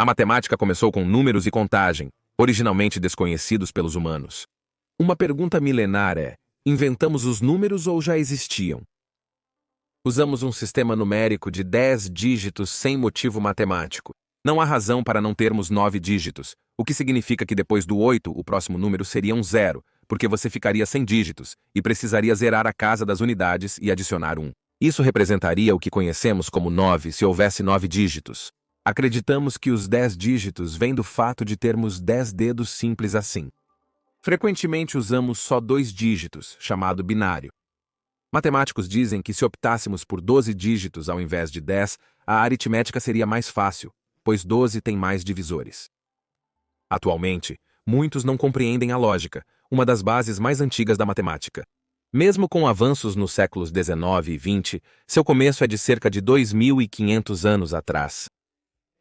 A matemática começou com números e contagem, originalmente desconhecidos pelos humanos. Uma pergunta milenar é: inventamos os números ou já existiam? Usamos um sistema numérico de 10 dígitos sem motivo matemático. Não há razão para não termos 9 dígitos, o que significa que depois do 8 o próximo número seria um 0, porque você ficaria sem dígitos e precisaria zerar a casa das unidades e adicionar 1. Isso representaria o que conhecemos como 9 se houvesse 9 dígitos. Acreditamos que os 10 dígitos vêm do fato de termos 10 dedos simples assim. Frequentemente usamos só 2 dígitos, chamado binário. Matemáticos dizem que se optássemos por 12 dígitos ao invés de 10, a aritmética seria mais fácil, pois 12 tem mais divisores. Atualmente, muitos não compreendem a lógica, uma das bases mais antigas da matemática. Mesmo com avanços nos séculos XIX e XX, seu começo é de cerca de 2.500 anos atrás.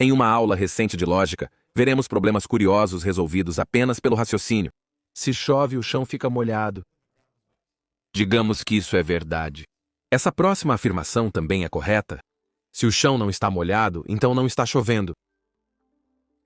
Em uma aula recente de lógica, veremos problemas curiosos resolvidos apenas pelo raciocínio. Se chove, o chão fica molhado. Digamos que isso é verdade. Essa próxima afirmação também é correta? Se o chão não está molhado, então não está chovendo.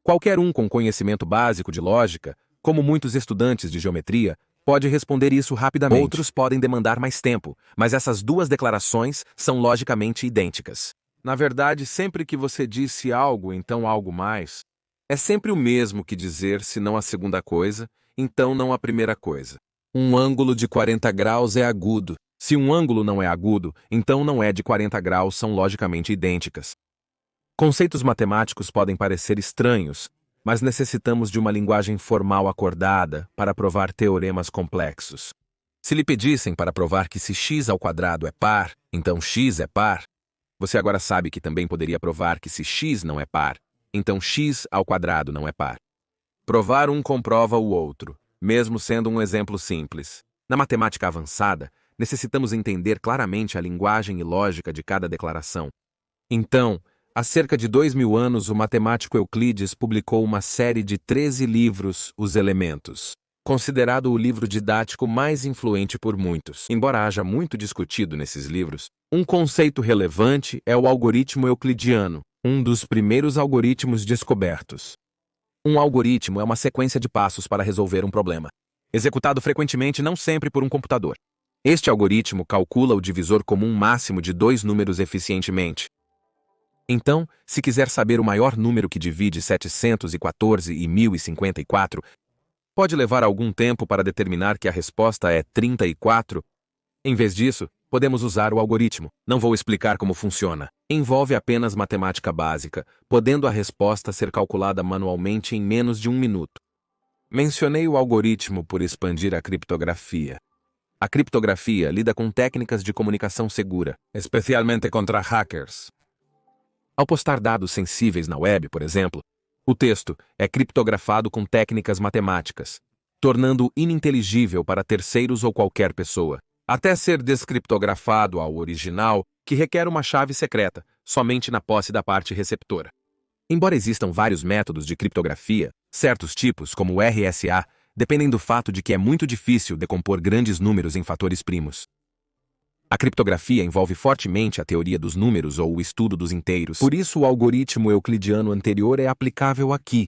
Qualquer um com conhecimento básico de lógica, como muitos estudantes de geometria, pode responder isso rapidamente. Outros podem demandar mais tempo, mas essas duas declarações são logicamente idênticas. Na verdade, sempre que você disse algo, então algo mais, é sempre o mesmo que dizer, se não a segunda coisa, então não a primeira coisa. Um ângulo de 40 graus é agudo. Se um ângulo não é agudo, então não é de 40 graus, são logicamente idênticas. Conceitos matemáticos podem parecer estranhos, mas necessitamos de uma linguagem formal acordada para provar teoremas complexos. Se lhe pedissem para provar que se x ao quadrado é par, então x é par, você agora sabe que também poderia provar que se x não é par, então x ao quadrado não é par. Provar um comprova o outro, mesmo sendo um exemplo simples. Na matemática avançada, necessitamos entender claramente a linguagem e lógica de cada declaração. Então, há cerca de 2.000 anos, o matemático Euclides publicou uma série de 13 livros, Os Elementos, considerado o livro didático mais influente por muitos. Embora haja muito discutido nesses livros, um conceito relevante é o algoritmo euclidiano, um dos primeiros algoritmos descobertos. Um algoritmo é uma sequência de passos para resolver um problema, executado frequentemente não sempre por um computador. Este algoritmo calcula o divisor comum máximo de dois números eficientemente. Então, se quiser saber o maior número que divide 714 e 1054, pode levar algum tempo para determinar que a resposta é 34. Em vez disso, podemos usar o algoritmo. Não vou explicar como funciona. Envolve apenas matemática básica, podendo a resposta ser calculada manualmente em menos de 1 minuto. Mencionei o algoritmo por expandir a criptografia. A criptografia lida com técnicas de comunicação segura, especialmente contra hackers. Ao postar dados sensíveis na web, por exemplo, o texto é criptografado com técnicas matemáticas, tornando-o ininteligível para terceiros ou qualquer pessoa, até ser descriptografado ao original, que requer uma chave secreta, somente na posse da parte receptora. Embora existam vários métodos de criptografia, certos tipos, como o RSA, dependem do fato de que é muito difícil decompor grandes números em fatores primos. A criptografia envolve fortemente a teoria dos números ou o estudo dos inteiros. Por isso, o algoritmo euclidiano anterior é aplicável aqui.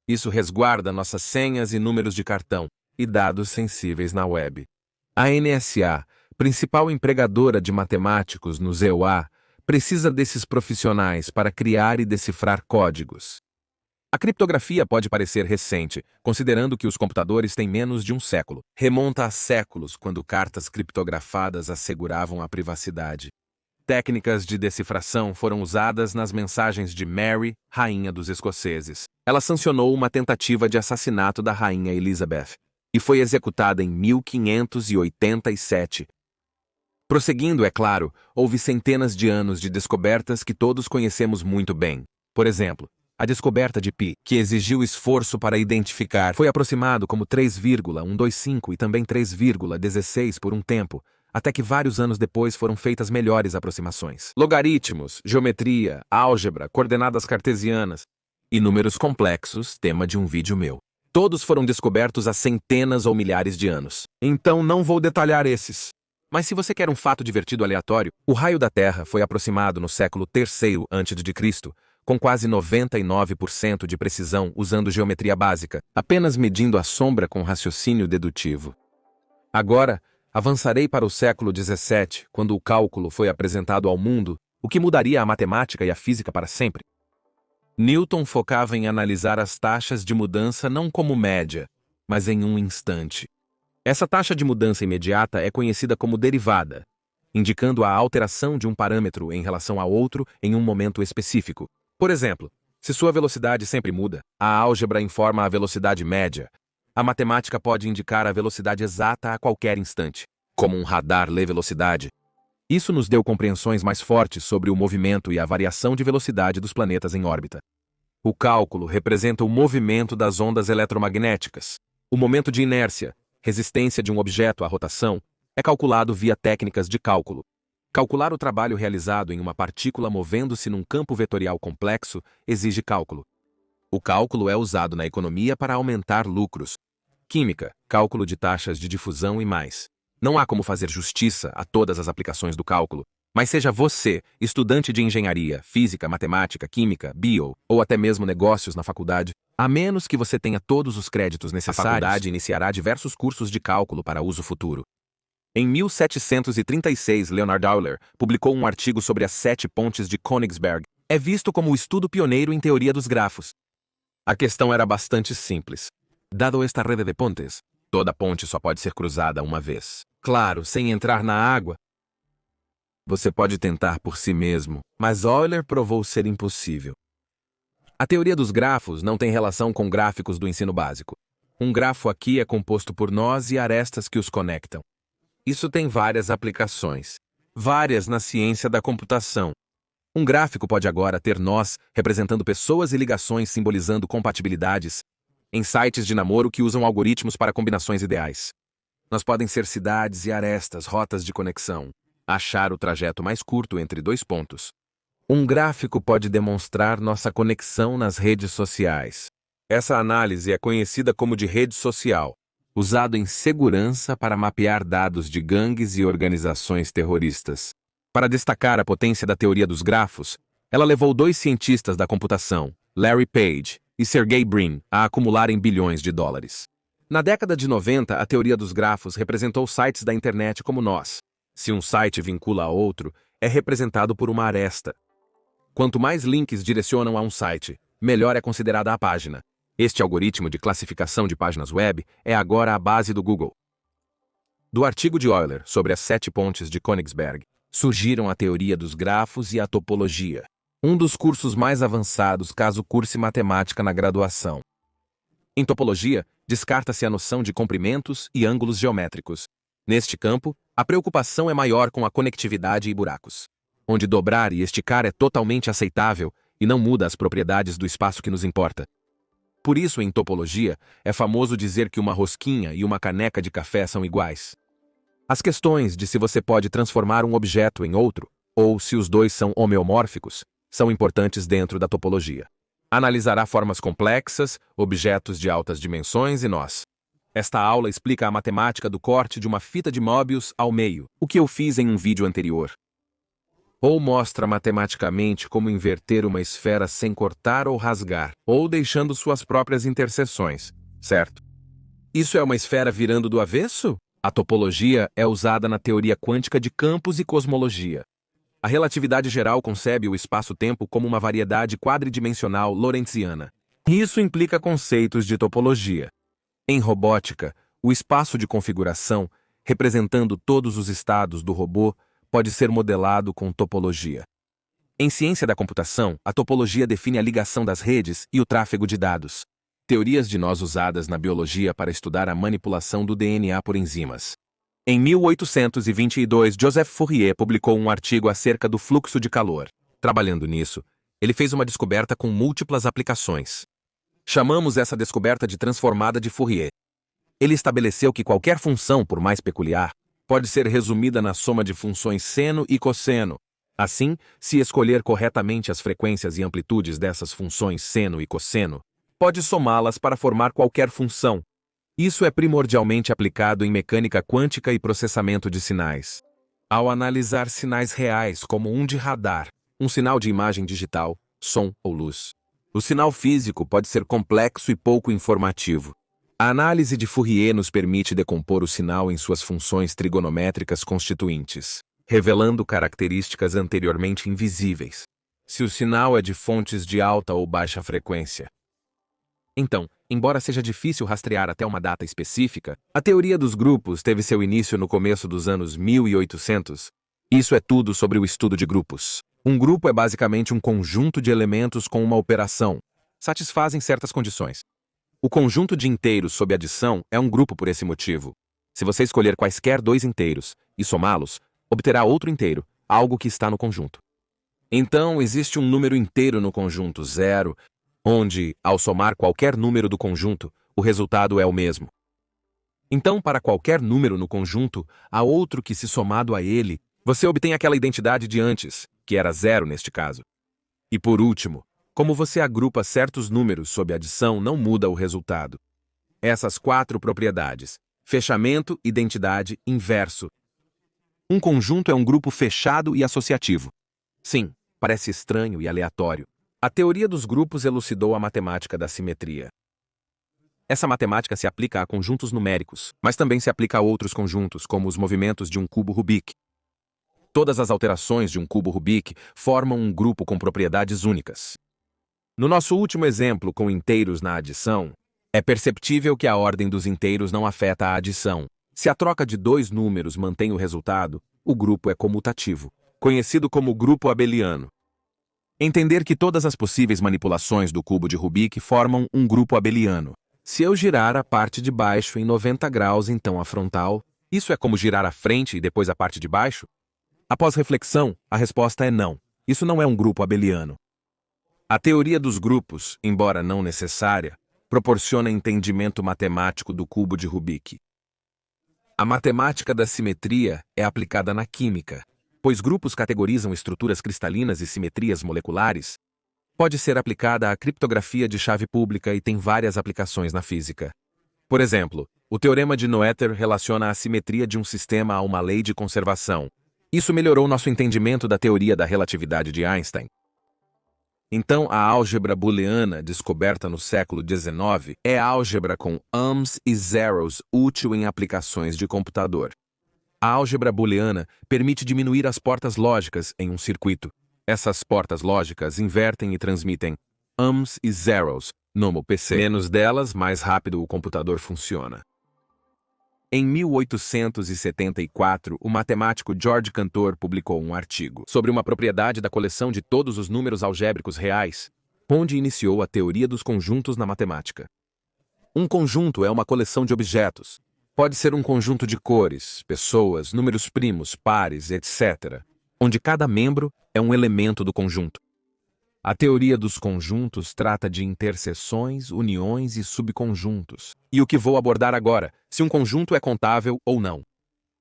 Isso resguarda nossas senhas e números de cartão e dados sensíveis na web. A NSA, principal empregadora de matemáticos no ZOA, precisa desses profissionais para criar e decifrar códigos. A criptografia pode parecer recente, considerando que os computadores têm menos de um século. Remonta a séculos, quando cartas criptografadas asseguravam a privacidade. Técnicas de decifração foram usadas nas mensagens de Mary, rainha dos escoceses. Ela sancionou uma tentativa de assassinato da rainha Elizabeth e foi executada em 1587. Prosseguindo, é claro, houve centenas de anos de descobertas que todos conhecemos muito bem. Por exemplo, a descoberta de π, que exigiu esforço para identificar, foi aproximado como 3,125 e também 3,16 por um tempo, até que vários anos depois foram feitas melhores aproximações. Logaritmos, geometria, álgebra, coordenadas cartesianas e números complexos, tema de um vídeo meu. Todos foram descobertos há centenas ou milhares de anos. Então não vou detalhar esses. Mas se você quer um fato divertido aleatório, o raio da Terra foi aproximado no século III a.C., com quase 99% de precisão usando geometria básica, apenas medindo a sombra com raciocínio dedutivo. Agora, avançarei para o século XVII, quando o cálculo foi apresentado ao mundo, o que mudaria a matemática e a física para sempre. Newton focava em analisar as taxas de mudança não como média, mas em um instante. Essa taxa de mudança imediata é conhecida como derivada, indicando a alteração de um parâmetro em relação a outro em um momento específico. Por exemplo, se sua velocidade sempre muda, a álgebra informa a velocidade média. A matemática pode indicar a velocidade exata a qualquer instante, como um radar lê velocidade. Isso nos deu compreensões mais fortes sobre o movimento e a variação de velocidade dos planetas em órbita. O cálculo representa o movimento das ondas eletromagnéticas. O momento de inércia, resistência de um objeto à rotação, é calculado via técnicas de cálculo. Calcular o trabalho realizado em uma partícula movendo-se num campo vetorial complexo exige cálculo. O cálculo é usado na economia para aumentar lucros. Química, cálculo de taxas de difusão e mais. Não há como fazer justiça a todas as aplicações do cálculo, mas seja você, estudante de engenharia, física, matemática, química, bio, ou até mesmo negócios na faculdade, a menos que você tenha todos os créditos necessários, a faculdade iniciará diversos cursos de cálculo para uso futuro. Em 1736, Leonhard Euler publicou um artigo sobre as 7 pontes de Königsberg. É visto como o estudo pioneiro em teoria dos grafos. A questão era bastante simples. Dado esta rede de pontes, toda ponte só pode ser cruzada uma vez. Claro, sem entrar na água. Você pode tentar por si mesmo, mas Euler provou ser impossível. A teoria dos grafos não tem relação com gráficos do ensino básico. Um grafo aqui é composto por nós e arestas que os conectam. Isso tem várias aplicações, várias na ciência da computação. Um gráfico pode agora ter nós representando pessoas e ligações simbolizando compatibilidades em sites de namoro que usam algoritmos para combinações ideais. Nós podem ser cidades e arestas, rotas de conexão, achar o trajeto mais curto entre 2 pontos. Um gráfico pode demonstrar nossa conexão nas redes sociais. Essa análise é conhecida como de rede social, usado em segurança para mapear dados de gangues e organizações terroristas. Para destacar a potência da teoria dos grafos, ela levou 2 cientistas da computação, Larry Page e Sergey Brin, a acumularem bilhões de dólares. Na década de 90, a teoria dos grafos representou sites da internet como nós. Se um site vincula a outro, é representado por uma aresta. Quanto mais links direcionam a um site, melhor é considerada a página. Este algoritmo de classificação de páginas web é agora a base do Google. Do artigo de Euler sobre as 7 pontes de Königsberg, surgiram a teoria dos grafos e a topologia, um dos cursos mais avançados caso curse matemática na graduação. Em topologia, descarta-se a noção de comprimentos e ângulos geométricos. Neste campo, a preocupação é maior com a conectividade e buracos, onde dobrar e esticar é totalmente aceitável e não muda as propriedades do espaço que nos importa. Por isso, em topologia, é famoso dizer que uma rosquinha e uma caneca de café são iguais. As questões de se você pode transformar um objeto em outro, ou se os dois são homeomórficos, são importantes dentro da topologia. Analisará formas complexas, objetos de altas dimensões e nós. Esta aula explica a matemática do corte de uma fita de Möbius ao meio, o que eu fiz em um vídeo anterior. Ou mostra matematicamente como inverter uma esfera sem cortar ou rasgar, ou deixando suas próprias interseções, certo? Isso é uma esfera virando do avesso? A topologia é usada na teoria quântica de campos e cosmologia. A relatividade geral concebe o espaço-tempo como uma variedade quadridimensional lorentziana. Isso implica conceitos de topologia. Em robótica, o espaço de configuração, representando todos os estados do robô, pode ser modelado com topologia. Em ciência da computação, a topologia define a ligação das redes e o tráfego de dados. Teorias de nós usadas na biologia para estudar a manipulação do DNA por enzimas. Em 1822, Joseph Fourier publicou um artigo acerca do fluxo de calor. Trabalhando nisso, ele fez uma descoberta com múltiplas aplicações. Chamamos essa descoberta de transformada de Fourier. Ele estabeleceu que qualquer função, por mais peculiar, pode ser resumida na soma de funções seno e cosseno. Assim, se escolher corretamente as frequências e amplitudes dessas funções seno e cosseno, pode somá-las para formar qualquer função. Isso é primordialmente aplicado em mecânica quântica e processamento de sinais. Ao analisar sinais reais como um de radar, um sinal de imagem digital, som ou luz. O sinal físico pode ser complexo e pouco informativo. A análise de Fourier nos permite decompor o sinal em suas funções trigonométricas constituintes, revelando características anteriormente invisíveis. Se o sinal é de fontes de alta ou baixa frequência. Então, embora seja difícil rastrear até uma data específica, a teoria dos grupos teve seu início no começo dos anos 1800. Isso é tudo sobre o estudo de grupos. Um grupo é basicamente um conjunto de elementos com uma operação. Satisfazem certas condições. O conjunto de inteiros sob adição é um grupo por esse motivo. Se você escolher quaisquer dois inteiros e somá-los, obterá outro inteiro, algo que está no conjunto. Então, existe um número inteiro no conjunto 0, onde, ao somar qualquer número do conjunto, o resultado é o mesmo. Então, para qualquer número no conjunto, há outro que, se somado a ele, você obtém aquela identidade de antes, que era 0 neste caso. E por último, como você agrupa certos números sob adição, não muda o resultado. Essas 4 propriedades: fechamento, identidade, inverso. Um conjunto é um grupo fechado e associativo. Sim, parece estranho e aleatório. A teoria dos grupos elucidou a matemática da simetria. Essa matemática se aplica a conjuntos numéricos, mas também se aplica a outros conjuntos, como os movimentos de um cubo Rubik. Todas as alterações de um cubo Rubik formam um grupo com propriedades únicas. No nosso último exemplo com inteiros na adição, é perceptível que a ordem dos inteiros não afeta a adição. Se a troca de dois números mantém o resultado, o grupo é comutativo, conhecido como grupo abeliano. Entender que todas as possíveis manipulações do cubo de Rubik formam um grupo abeliano. Se eu girar a parte de baixo em 90 graus, então a frontal, isso é como girar a frente e depois a parte de baixo? Após reflexão, a resposta é não. Isso não é um grupo abeliano. A teoria dos grupos, embora não necessária, proporciona entendimento matemático do cubo de Rubik. A matemática da simetria é aplicada na química, pois grupos categorizam estruturas cristalinas e simetrias moleculares. Pode ser aplicada à criptografia de chave pública e tem várias aplicações na física. Por exemplo, o teorema de Noether relaciona a simetria de um sistema a uma lei de conservação. Isso melhorou nosso entendimento da teoria da relatividade de Einstein. Então, a álgebra booleana, descoberta no século XIX, é álgebra com uns e zeros útil em aplicações de computador. A álgebra booleana permite diminuir as portas lógicas em um circuito. Essas portas lógicas invertem e transmitem uns e zeros, no PC. Menos delas, mais rápido o computador funciona. Em 1874, o matemático George Cantor publicou um artigo sobre uma propriedade da coleção de todos os números algébricos reais, onde iniciou a teoria dos conjuntos na matemática. Um conjunto é uma coleção de objetos. Pode ser um conjunto de cores, pessoas, números primos, pares, etc., onde cada membro é um elemento do conjunto. A teoria dos conjuntos trata de interseções, uniões e subconjuntos. E o que vou abordar agora, se um conjunto é contável ou não.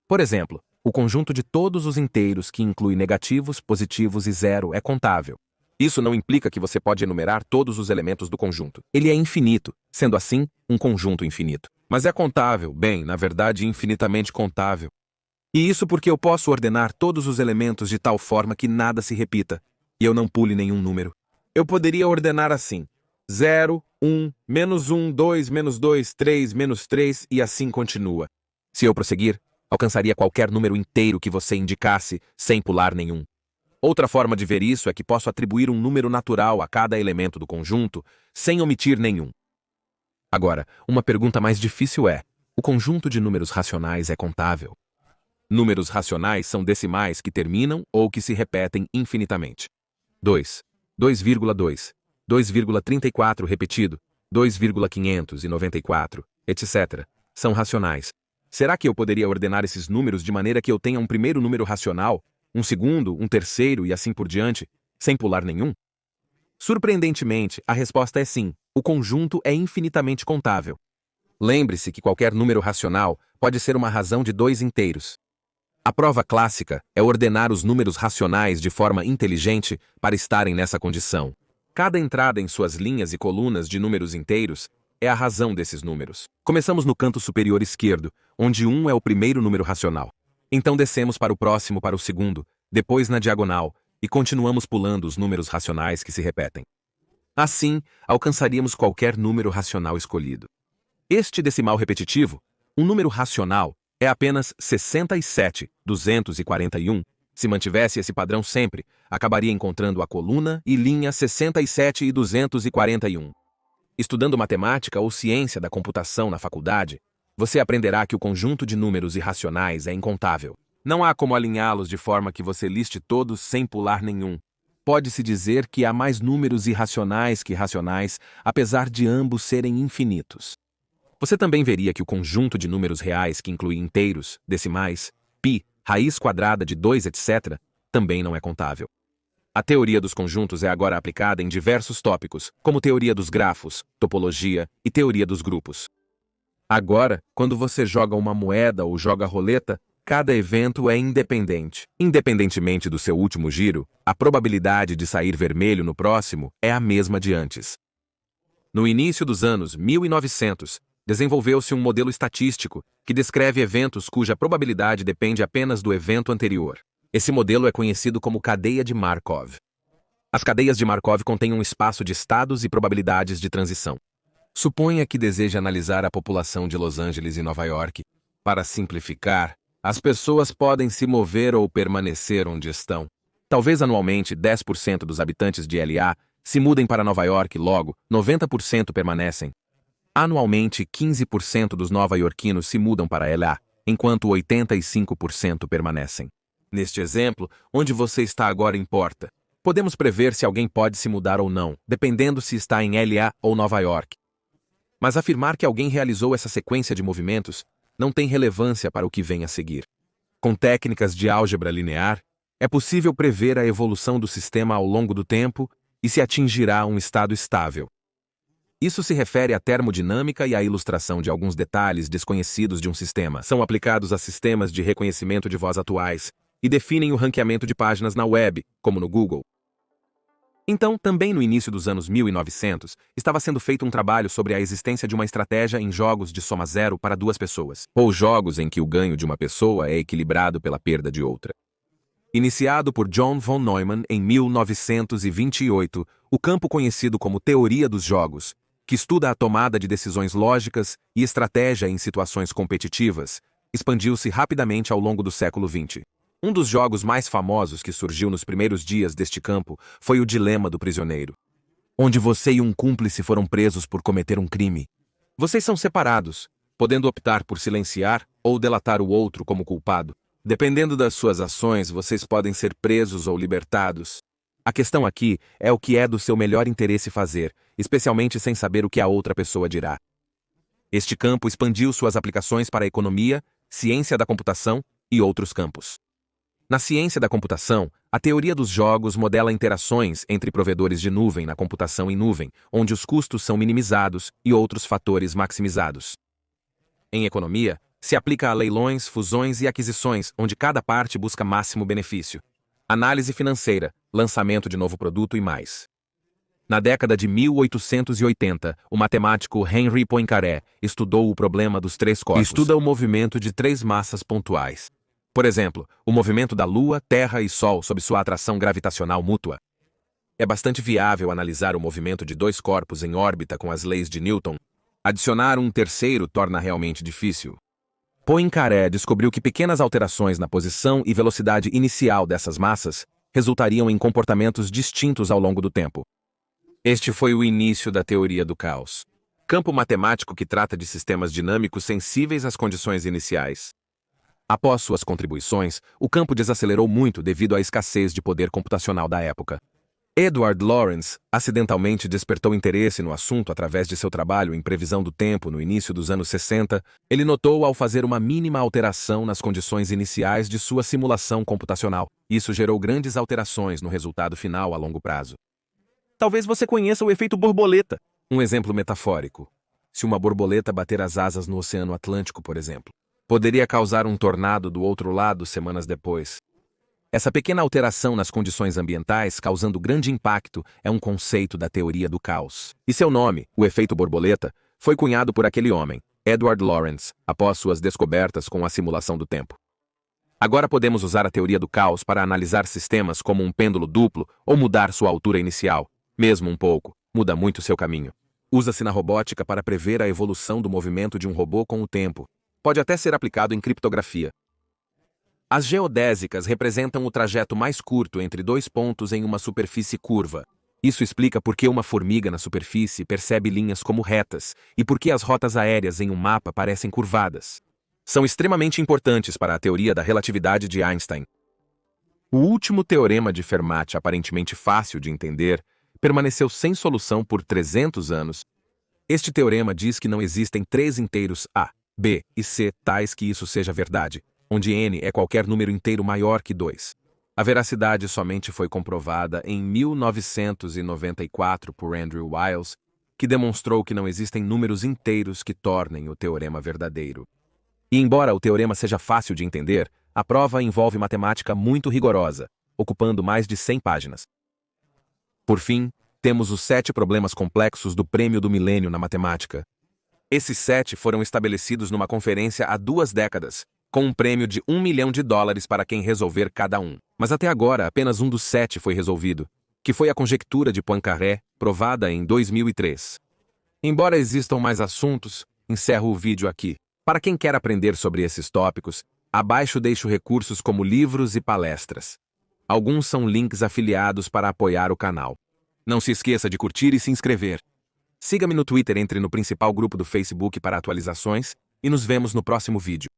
Por exemplo, o conjunto de todos os inteiros que inclui negativos, positivos e zero é contável. Isso não implica que você pode enumerar todos os elementos do conjunto. Ele é infinito, sendo assim, um conjunto infinito. Mas é contável, bem, na verdade, infinitamente contável. E isso porque eu posso ordenar todos os elementos de tal forma que nada se repita, e eu não pule nenhum número. Eu poderia ordenar assim: 0, 1, -1, 2, -2, 3, -3 e assim continua. Se eu prosseguir, alcançaria qualquer número inteiro que você indicasse, sem pular nenhum. Outra forma de ver isso é que posso atribuir um número natural a cada elemento do conjunto, sem omitir nenhum. Agora, uma pergunta mais difícil é: o conjunto de números racionais é contável? Números racionais são decimais que terminam ou que se repetem infinitamente. 2, 2,2, 2,34 repetido, 2,594, etc. são racionais. Será que eu poderia ordenar esses números de maneira que eu tenha um primeiro número racional, um segundo, um terceiro e assim por diante, sem pular nenhum? Surpreendentemente, a resposta é sim. O conjunto é infinitamente contável. Lembre-se que qualquer número racional pode ser uma razão de dois inteiros. A prova clássica é ordenar os números racionais de forma inteligente para estarem nessa condição. Cada entrada em suas linhas e colunas de números inteiros é a razão desses números. Começamos no canto superior esquerdo, onde 1 é o primeiro número racional. Então descemos para o próximo para o segundo, depois na diagonal, e continuamos pulando os números racionais que se repetem. Assim, alcançaríamos qualquer número racional escolhido. Este decimal repetitivo, um número racional, é apenas 67,241. Se mantivesse esse padrão sempre, acabaria encontrando a coluna e linha 67,241. Estudando matemática ou ciência da computação na faculdade, você aprenderá que o conjunto de números irracionais é incontável. Não há como alinhá-los de forma que você liste todos sem pular nenhum. Pode-se dizer que há mais números irracionais que racionais, apesar de ambos serem infinitos. Você também veria que o conjunto de números reais que inclui inteiros, decimais, pi, raiz quadrada de 2, etc., também não é contável. A teoria dos conjuntos é agora aplicada em diversos tópicos, como teoria dos grafos, topologia e teoria dos grupos. Agora, quando você joga uma moeda ou joga roleta, cada evento é independente. Independentemente do seu último giro, a probabilidade de sair vermelho no próximo é a mesma de antes. No início dos anos 1900, desenvolveu-se um modelo estatístico que descreve eventos cuja probabilidade depende apenas do evento anterior. Esse modelo é conhecido como cadeia de Markov. As cadeias de Markov contêm um espaço de estados e probabilidades de transição. Suponha que deseje analisar a população de Los Angeles e Nova York. Para simplificar, as pessoas podem se mover ou permanecer onde estão. Talvez anualmente 10% dos habitantes de LA se mudem para Nova York, logo, 90% permanecem. Anualmente, 15% dos nova-iorquinos se mudam para LA, enquanto 85% permanecem. Neste exemplo, onde você está agora importa. Podemos prever se alguém pode se mudar ou não, dependendo se está em LA ou Nova York. Mas afirmar que alguém realizou essa sequência de movimentos não tem relevância para o que vem a seguir. Com técnicas de álgebra linear, é possível prever a evolução do sistema ao longo do tempo e se atingirá um estado estável. Isso se refere à termodinâmica e à ilustração de alguns detalhes desconhecidos de um sistema. São aplicados a sistemas de reconhecimento de voz atuais e definem o ranqueamento de páginas na web, como no Google. Então, também no início dos anos 1900, estava sendo feito um trabalho sobre a existência de uma estratégia em jogos de soma zero para duas pessoas, ou jogos em que o ganho de uma pessoa é equilibrado pela perda de outra. Iniciado por John von Neumann em 1928, o campo conhecido como teoria dos jogos, que estuda a tomada de decisões lógicas e estratégia em situações competitivas, expandiu-se rapidamente ao longo do século XX. Um dos jogos mais famosos que surgiu nos primeiros dias deste campo foi o Dilema do Prisioneiro, onde você e um cúmplice foram presos por cometer um crime. Vocês são separados, podendo optar por silenciar ou delatar o outro como culpado. Dependendo das suas ações, vocês podem ser presos ou libertados. A questão aqui é o que é do seu melhor interesse fazer, especialmente sem saber o que a outra pessoa dirá. Este campo expandiu suas aplicações para a economia, ciência da computação e outros campos. Na ciência da computação, a teoria dos jogos modela interações entre provedores de nuvem na computação em nuvem, onde os custos são minimizados e outros fatores maximizados. Em economia, se aplica a leilões, fusões e aquisições, onde cada parte busca máximo benefício. Análise financeira, lançamento de novo produto e mais. Na década de 1880, o matemático Henri Poincaré estudou o problema dos três corpos. Estuda o movimento de três massas pontuais. Por exemplo, o movimento da Lua, Terra e Sol sob sua atração gravitacional mútua. É bastante viável analisar o movimento de dois corpos em órbita com as leis de Newton. Adicionar um terceiro torna realmente difícil. Poincaré descobriu que pequenas alterações na posição e velocidade inicial dessas massas resultariam em comportamentos distintos ao longo do tempo. Este foi o início da teoria do caos, campo matemático que trata de sistemas dinâmicos sensíveis às condições iniciais. Após suas contribuições, o campo desacelerou muito devido à escassez de poder computacional da época. Edward Lorenz acidentalmente despertou interesse no assunto através de seu trabalho em previsão do tempo no início dos anos 60. Ele notou ao fazer uma mínima alteração nas condições iniciais de sua simulação computacional. Isso gerou grandes alterações no resultado final a longo prazo. Talvez você conheça o efeito borboleta. Um exemplo metafórico. Se uma borboleta bater as asas no Oceano Atlântico, por exemplo, poderia causar um tornado do outro lado semanas depois. Essa pequena alteração nas condições ambientais causando grande impacto é um conceito da teoria do caos. E seu nome, o efeito borboleta, foi cunhado por aquele homem, Edward Lorenz, após suas descobertas com a simulação do tempo. Agora podemos usar a teoria do caos para analisar sistemas como um pêndulo duplo ou mudar sua altura inicial. Mesmo um pouco, muda muito seu caminho. Usa-se na robótica para prever a evolução do movimento de um robô com o tempo. Pode até ser aplicado em criptografia. As geodésicas representam o trajeto mais curto entre dois pontos em uma superfície curva. Isso explica por que uma formiga na superfície percebe linhas como retas e por que as rotas aéreas em um mapa parecem curvadas. São extremamente importantes para a teoria da relatividade de Einstein. O último teorema de Fermat, aparentemente fácil de entender, permaneceu sem solução por 300 anos. Este teorema diz que não existem três inteiros A, B e C tais que isso seja verdade, onde n é qualquer número inteiro maior que 2. A veracidade somente foi comprovada em 1994 por Andrew Wiles, que demonstrou que não existem números inteiros que tornem o teorema verdadeiro. E embora o teorema seja fácil de entender, a prova envolve matemática muito rigorosa, ocupando mais de 100 páginas. Por fim, temos os 7 problemas complexos do Prêmio do Milênio na Matemática. Esses 7 foram estabelecidos numa conferência há 2 décadas, com um prêmio de $1 milhão para quem resolver cada um. Mas até agora, apenas um dos 7 foi resolvido, que foi a conjectura de Poincaré, provada em 2003. Embora existam mais assuntos, encerro o vídeo aqui. Para quem quer aprender sobre esses tópicos, abaixo deixo recursos como livros e palestras. Alguns são links afiliados para apoiar o canal. Não se esqueça de curtir e se inscrever. Siga-me no Twitter, entre no principal grupo do Facebook para atualizações e nos vemos no próximo vídeo.